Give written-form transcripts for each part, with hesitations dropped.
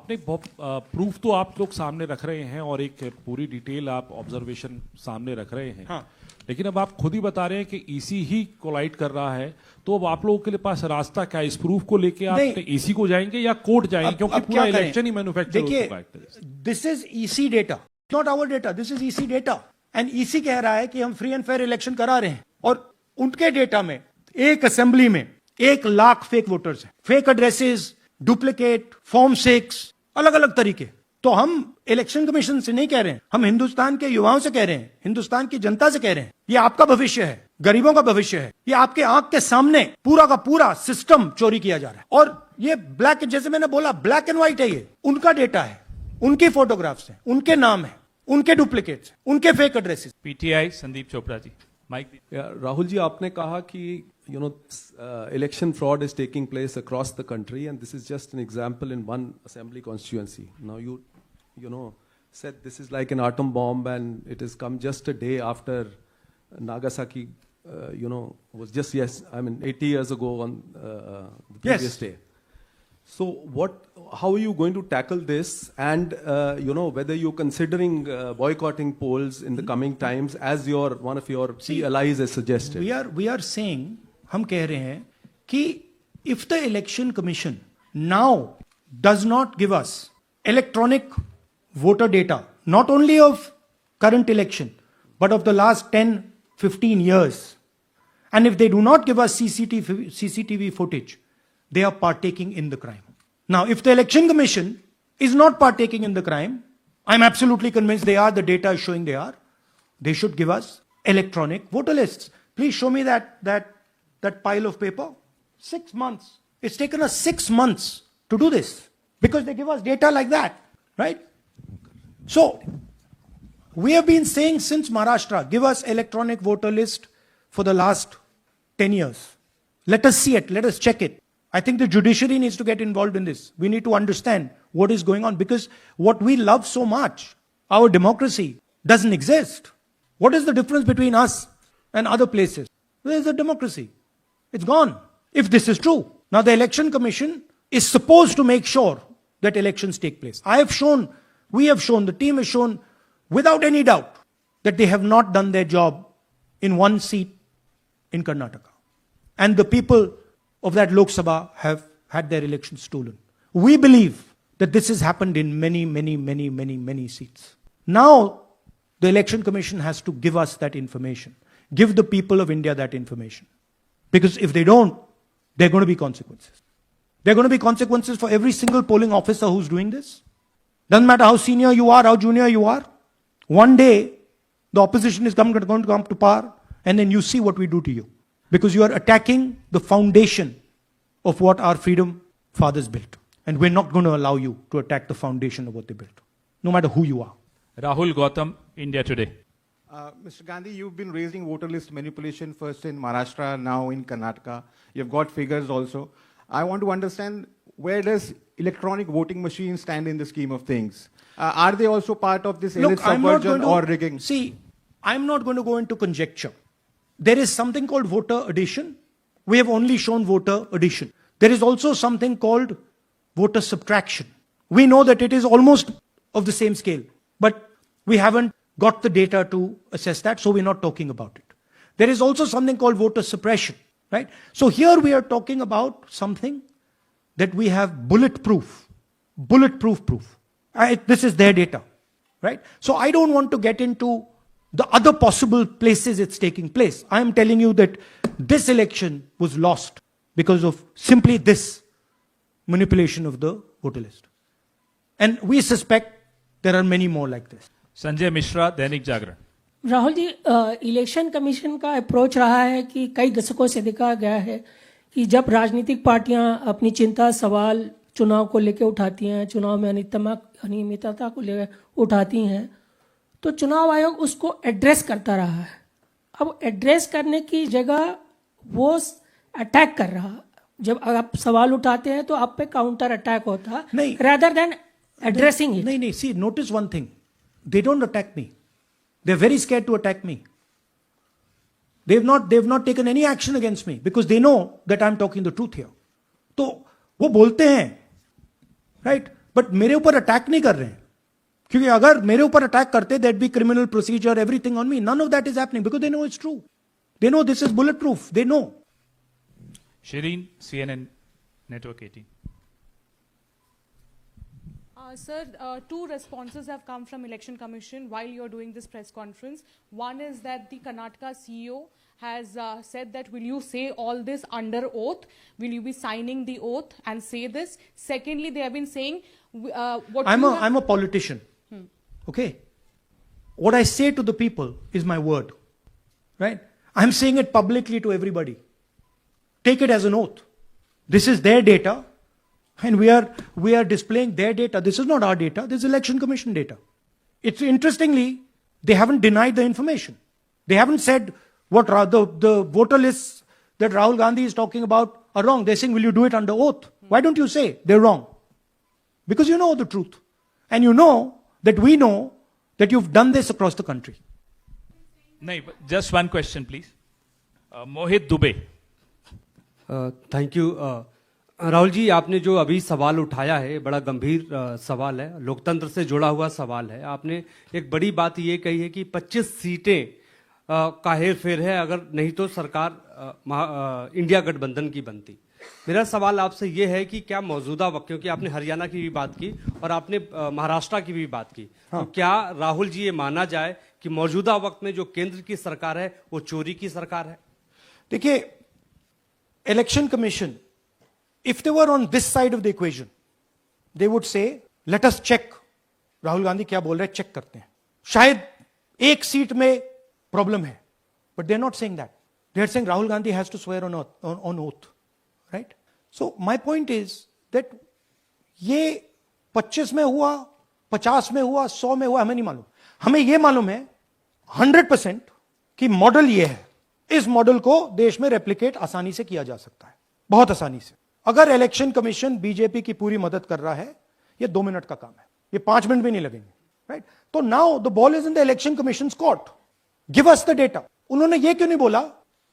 आपने प्रूफ तो आप लोग सामने रख रहे हैं और एक पूरी डिटेल आप ऑब्जर्वेशन सामने रख रहे हैं। हाँ। लेकिन अब आप खुद ही बता रहे हैं कि ईसी ही कोलाइड कर रहा है, तो अब आप लोगों के लिए पास रास्ता क्या है? इस प्रूफ को लेके आप ईसी को जाएंगे या कोर्ट जाएंगे? क्योंकि पूरा इलेक्शन ही मैन्युफैक्चर हो चुका है। This is EC data, not our data, this is EC data. And EC कह रहा है कि हम फ्री एंड फेयर इलेक्शन करा रहे हैं, और उनके डेटा में एक असेंबली में 1 लाख फेक वोटर्स हैं, फेक एड्रेसेस, डुप्लीकेट, फॉर्म 6, अलग अलग तरीके। तो हम इलेक्शन कमीशन से नहीं कह रहे हैं, हम हिंदुस्तान के युवाओं से कह रहे हैं, हिंदुस्तान की जनता से कह रहे हैं, ये आपका भविष्य है, गरीबों का भविष्य है, ये आपके आंख के सामने पूरा का पूरा सिस्टम चोरी किया जा रहा है। और ये ब्लैक, जैसे मैंने बोला, ब्लैक एंड व्हाइट है, ये उनका डेटा है, उनकी फोटोग्राफ्स हैं, उनके नाम है, उनके डुप्लीकेट्स, उनके fake addresses. PTI Sandeep Chopra ji, mic. Rahul ji, आपने कहा कि election fraud is taking place across the country, and this is just an example in one assembly constituency. Now you said this is like an atom bomb, and it has come just a day after Nagasaki, was just 80 years ago on the previous day. So how are you going to tackle this, and whether you're considering boycotting polls in the coming times, as one of your key allies has suggested? We are saying, हम कह रहे हैं कि if the election commission now does not give us electronic voter data, not only of current election, but of the last 10-15 years, and if they do not give us CCTV footage, they are partaking in the crime. Now, if the election commission is not partaking in the crime, I'm absolutely convinced they are, the data is showing they are, they should give us electronic voter lists. Please show me that pile of paper. 6 months. It's taken us 6 months to do this because they give us data like that, right? So, we have been saying since Maharashtra, give us electronic voter list for the last 10 years. Let us see it. Let us check it. I think the judiciary needs to get involved in this. We need to understand what is going on, because what we love so much, our democracy, doesn't exist. What is the difference between us and other places? Where is the democracy? It's gone, if this is true. Now, the election commission is supposed to make sure that elections take place. We have shown, the team has shown without any doubt that they have not done their job in one seat in Karnataka. And the people of that Lok Sabha have had their elections stolen. We believe that this has happened in many seats. Now, the election commission has to give us that information. Give the people of India that information. Because if they don't, there are going to be consequences. There are going to be consequences for every single polling officer who's doing this. Doesn't matter how senior you are, how junior you are. One day, the opposition is going to come to power, and then you see what we do to you. Because you are attacking the foundation of what our freedom fathers built. And we're not going to allow you to attack the foundation of what they built, no matter who you are. Rahul Gautam, India Today. Mr. Gandhi, you've been raising voter list manipulation first in Maharashtra, now in Karnataka. You've got figures also. I want to understand, where does electronic voting machines stand in the scheme of things? Are they also part of this elite subversion or rigging? See, I'm not going to go into conjecture. There is something called voter addition. We have only shown voter addition. There is also something called voter subtraction. We know that it is almost of the same scale, but we haven't got the data to assess that, so we're not talking about it. There is also something called voter suppression, right? So here we are talking about something that we have bulletproof proof. This is their data, right? So I don't want to get into the other possible places it's taking place. I am telling you that this election was lost because of simply this manipulation of the voter list. And we suspect there are many more like this. Sanjay Mishra, Dainik Jagran. Rahul ji, election commission का approach रहा है कि कई दशकों से देखा गया है कि जब राजनीतिक पार्टियां अपनी चिंता, सवाल चुनाव को लेकर उठाती हैं, चुनाव में अनियमितता को लेकर उठाती हैं, तो चुनाव आयोग उसको एड्रेस करता रहा है। अब एड्रेस करने की जगह वो अटैक कर रहा। जब आप सवाल उठाते हैं तो आप पे काउंटर अटैक होता है, rather than addressing it. नहीं, see, notice one thing. They don't attack me. They're very scared to attack me. They've not taken any action against me because they know that I'm talking the truth here. तो वो बोलते हैं, right? But मेरे ऊपर attack नहीं कर रहे हैं, क्योंकि अगर मेरे ऊपर अटैक करते that be criminal procedure everything on me. None of that is happening because they know it's true. They know this is bullet proof. They know. Shireen, CNN Network 18. Sir, two responses have come from Election Commission while you're doing this press conference. One is that the Karnataka CEO has said that will you say all this under oath? Will you be signing the oath and say this? Secondly, they have been saying what I'm a politician. Okay. What I say to the people is my word. Right? I'm saying it publicly to everybody. Take it as an oath. This is their data. And we are displaying their data. This is not our data. This is Election Commission data. It's interestingly, they haven't denied the information. They haven't said what the voter lists that Rahul Gandhi is talking about are wrong. They're saying, will you do it under oath? Why don't you say they're wrong? Because you know the truth. And you know that we know that you've done this across the country. No, just one question, please. Mohit Dubey. Thank you. Rahul ji, आपने जो अभी सवाल उठाया है बड़ा गंभीर सवाल है, लोकतंत्र से जुड़ा हुआ सवाल है. आपने एक बड़ी बात ये कही है कि 25 सीटें का हेर फेर है, अगर नहीं तो सरकार इंडिया गठबंधन की बनती. मेरा सवाल आपसे ये है कि क्या मौजूदा वक्त, क्योंकि आपने हरियाणा की भी बात की और आपने महाराष्ट्र की भी बात की, तो क्या राहुल जी ये माना जाए कि मौजूदा वक्त में जो केंद्र की सरकार है वो चोरी की सरकार है? देखिए, election commission, if they were on this side of the equation, they would say, let us check. Rahul Gandhi क्या बोल रहे हैं, चेक करते हैं. शायद एक सीट में प्रॉब्लम है, but they're not saying that. They're saying Rahul Gandhi has to swear on oath. Right? So my point is that ये 25 में हुआ, 50 में हुआ, 100 में हुआ, हमें नहीं मालूम. हमें ये मालूम है 100% कि मॉडल ये है. इस मॉडल को देश में रेप्लिकेट आसानी से किया जा सकता है, बहुत आसानी से. अगर इलेक्शन कमीशन बीजेपी की पूरी मदद कर रहा है, ये 2 मिनट का काम है, ये 5 मिनट भी नहीं लगेंगे. राइट? तो now the ball is in the election commission court. Give us the data. उन्होंने ये क्यों नहीं बोला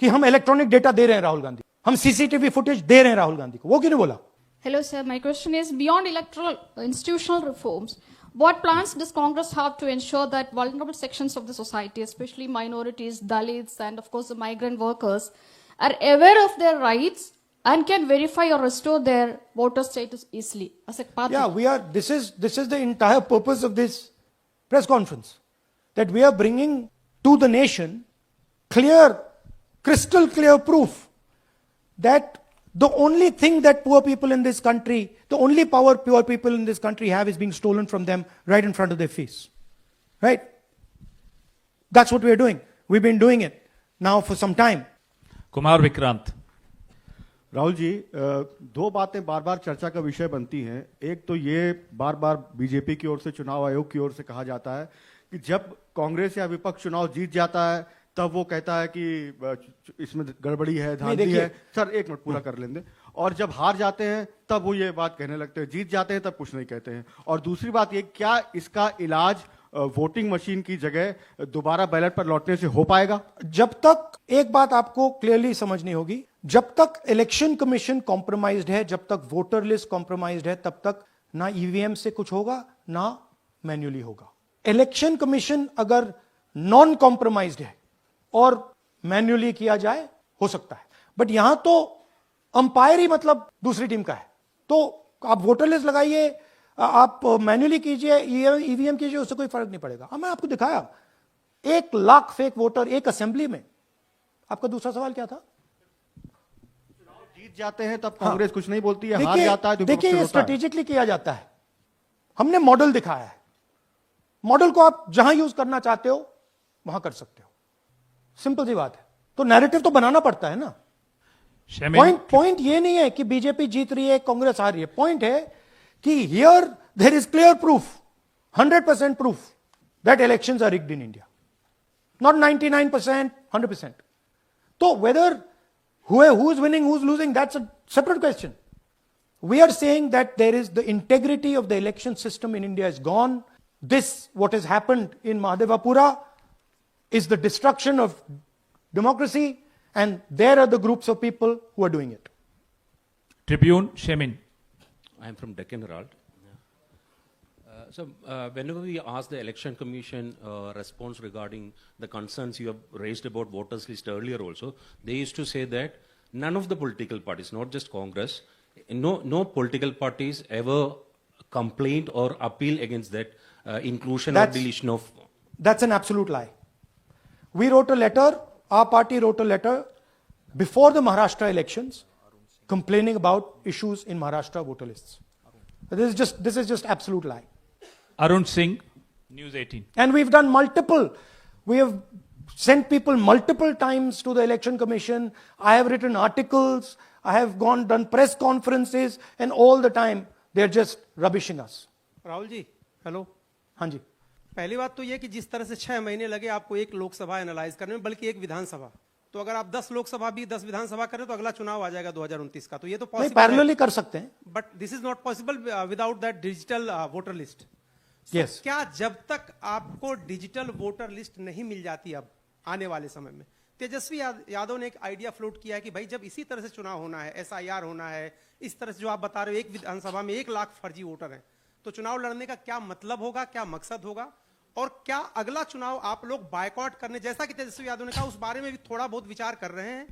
कि हम इलेक्ट्रॉनिक डेटा दे रहे हैं राहुल गांधी, हम सीसीटीवी फुटेज दे रहे हैं राहुल गांधी को? वो क्यों नहीं बोला? Hello, sir. My question is, beyond electoral institutional reforms, what plans does Congress have to ensure that vulnerable sections of the society, especially minorities, Dalits, and of course the migrant workers, are aware of their rights and can verify or restore their voter status easily as a party? Yeah, this is the entire purpose of this press conference, that we are bringing to the nation crystal clear proof that the only thing that poor people in this country, the only power poor people in this country have is being stolen from them right in front of their face. Right? That's what we're doing. We've been doing it now for some time. Kumar Vikrant. Rahul ji, दो बातें बार बार चर्चा का विषय बनती हैं. एक तो ये बार बार बीजेपी की ओर से, चुनाव आयोग की ओर से कहा जाता है कि जब कांग्रेस या विपक्ष चुनाव जीत जाता है तब वो कहता है कि इसमें गड़बड़ी है, धांधली है. सर एक मिनट पूरा कर लेंगे. और जब हार जाते हैं तब वो ये बात कहने लगते हैं, जीत जाते हैं तब कुछ नहीं कहते हैं. और दूसरी बात ये, क्या इसका इलाज वोटिंग मशीन की जगह दोबारा बैलेट पर लौटने से हो पाएगा? जब तक, एक बात आपको क्लियरली समझनी होगी, जब तक इलेक्शन कमीशन कॉम्प्रोमाइज्ड है, जब तक वोटर लिस्ट कॉम्प्रोमाइज्ड है, तब तक ना ईवीएम से कुछ होगा ना मैन्युअली होगा. इलेक्शन कमीशन अगर नॉन कॉम्प्रोमाइज्ड है और मैन्युअली किया जाए, हो सकता है. बट यहां तो अंपायर ही मतलब दूसरी टीम का है. तो आप वोटर लिस्ट लगाइए, आप मैन्युअली कीजिए, ईवीएम कीजिए, उससे कोई फर्क नहीं पड़ेगा. मैं आपको दिखाया 1 लाख फेक वोटर एक असेंबली में. आपका दूसरा सवाल क्या था? जीत जाते हैं तब कांग्रेस कुछ नहीं बोलती है, हार जाता है तो देखिए, ये स्ट्रेटेजिकली किया जाता है. हमने मॉडल दिखाया है. मॉडल को आप जहां यूज करना चाहते हो वहां कर सकते हो. सिंपल सी बात है. तो नैरेटिव तो बनाना पड़ता है ना. पॉइंट ये नहीं है कि बीजेपी जीत रही है, कांग्रेस हार रही है. पॉइंट है कि here there is clear proof, 100% proof that elections are rigged in India. Not 99%, 100%. तो whether who is winning, who's losing, that's a separate question. We are saying that there is the integrity of the election system in India is gone. This, what has happened in Mahadevapura, is the destruction of democracy, and there are the groups of people who are doing it. Tribune, Shemin. I am from Deccan Herald. So, whenever we ask the Election Commission response regarding the concerns you have raised about voters list earlier also, they used to say that none of the political parties, not just Congress, no political parties ever complained or appeal against that inclusion or deletion of... That's an absolute lie. We wrote a letter, our party wrote a letter before the Maharashtra elections complaining about issues in Maharashtra voter lists. This is just absolute lie. Arun Singh, News 18. And we have sent people multiple times to the Election Commission. I have written articles, I have done press conferences, and all the time they're just rubbishing us. Rahul ji, hello. हाँ जी. पहली बात तो ये कि जिस तरह से 6 महीने लगे आपको एक लोकसभा एनालाइज करने में, बल्कि एक विधानसभा, तो अगर आप 10 लोकसभा भी 10 विधानसभा करें तो अगला चुनाव आ जाएगा 2029 का. तो ये तो पॉसिबल पैरेलली कर सकते हैं. But this is not possible without that digital voter list. Yes. क्या जब तक आपको डिजिटल वोटर लिस्ट नहीं मिल जाती अब आने वाले समय में, तेजस्वी यादव ने एक आइडिया फ्लोट किया है कि भाई जब इसी तरह से चुनाव होना है, SIR होना है, इस तरह से जो आप बता रहे हो एक विधानसभा में 1 लाख फर्जी वोटर हैं, तो चुनाव लड़ने का क्या मतलब होगा, क्या मकसद होगा, और क्या अगला चुनाव आप लोग बायकॉट करने, जैसा कि तेजस्वी यादव ने कहा, उस बारे में भी थोड़ा बहुत विचार कर रहे हैं?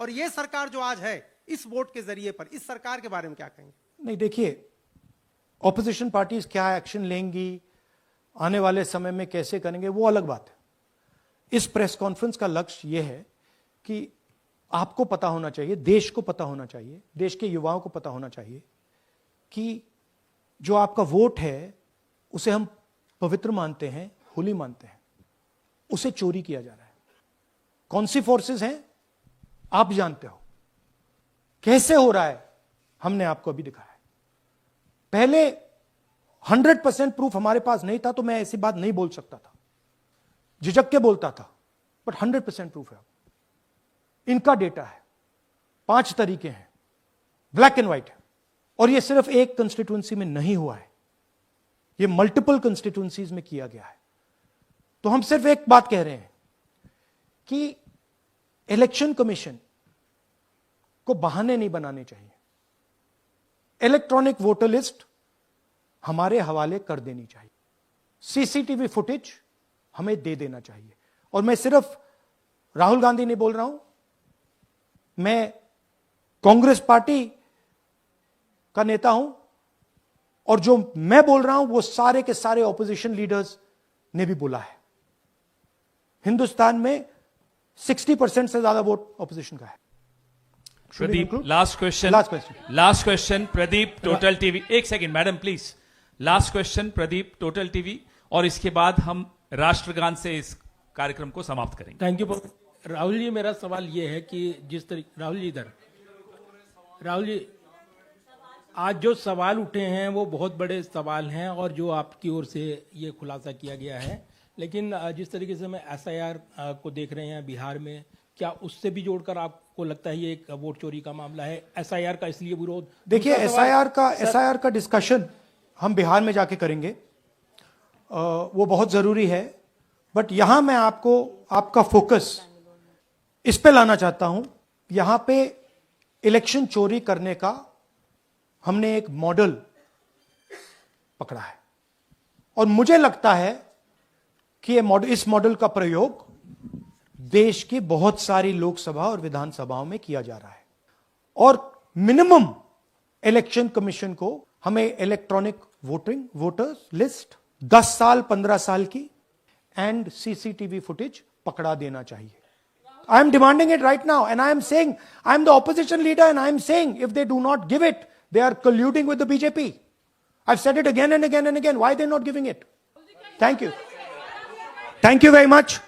और ये सरकार जो आज है इस वोट के जरिए पर, इस सरकार के बारे में क्या कहेंगे? नहीं, देखिए, ऑपोजिशन पार्टीज क्या एक्शन लेंगी, आने वाले समय में कैसे करेंगे, वो अलग बात है. इस प्रेस कॉन्फ्रेंस का लक्ष्य यह है कि आपको पता होना चाहिए, देश को पता होना चाहिए, देश के युवाओं को पता होना चाहिए कि जो आपका वोट है उसे हम पवित्र मानते हैं, होली मानते हैं, उसे चोरी किया जा रहा है. कौन सी फोर्सेस हैं आप जानते हो, कैसे हो रहा है हमने आपको अभी दिखाया है. पहले 100% प्रूफ हमारे पास नहीं था तो मैं ऐसी बात नहीं बोल सकता था, झिझक के बोलता था, बट 100% प्रूफ है. इनका डेटा है, 5 तरीके हैं, ब्लैक एंड व्हाइट है, और यह सिर्फ एक कंस्टिट्यूएंसी में नहीं हुआ है, यह मल्टीपल कंस्टिट्यूएंसीज में किया गया है. तो हम सिर्फ एक बात कह रहे हैं कि इलेक्शन कमीशन को बहाने नहीं बनाने चाहिए. इलेक्ट्रॉनिक वोटर लिस्ट हमारे हवाले कर देनी चाहिए, CCTV फुटेज हमें दे देना चाहिए. और मैं सिर्फ राहुल गांधी नहीं बोल रहा हूं, मैं कांग्रेस पार्टी का नेता हूं, और जो मैं बोल रहा हूं वो सारे के सारे ऑपोजिशन लीडर्स ने भी बोला है. हिंदुस्तान में 60% से ज्यादा वोट ऑपोजिशन का है. Pradeep, last question, Pradeep, Total TV. एक second madam please. Last question Pradeep, total TV, और इसके बाद हम राष्ट्रगान से इस कार्यक्रम को समाप्त करेंगे. Thank you. राहुल जी, मेरा सवाल यह है कि जिस तरीके राहुल जी आज जो सवाल उठे हैं वो बहुत बड़े सवाल हैं, और जो आपकी ओर से ये खुलासा किया गया है, लेकिन जिस तरीके से मैं SIR को देख रहे हैं बिहार में, क्या उससे भी जोड़कर आपको लगता है ये एक वोट चोरी का मामला है? SIR का इसलिए विरोध, देखिए SIR का डिस्कशन हम बिहार में जाके करेंगे, वो बहुत जरूरी है, बट यहां मैं आपका फोकस इस पे लाना चाहता हूं. यहां पे इलेक्शन चोरी करने का हमने एक मॉडल पकड़ा है, और मुझे लगता है कि इस मॉडल का प्रयोग देश की बहुत सारी लोकसभा और विधानसभाओं में किया जा रहा है. और मिनिमम इलेक्शन कमीशन को हमें इलेक्ट्रॉनिक वोटर्स लिस्ट 10 साल 15 साल की एंड CCTV फुटेज पकड़ा देना चाहिए. I am demanding it right now, and I am saying, I am the opposition leader, and I am saying if they do not give it, they are colluding with the BJP. I've said it again and again and again. Why are they not giving it? Thank you. Thank you very much.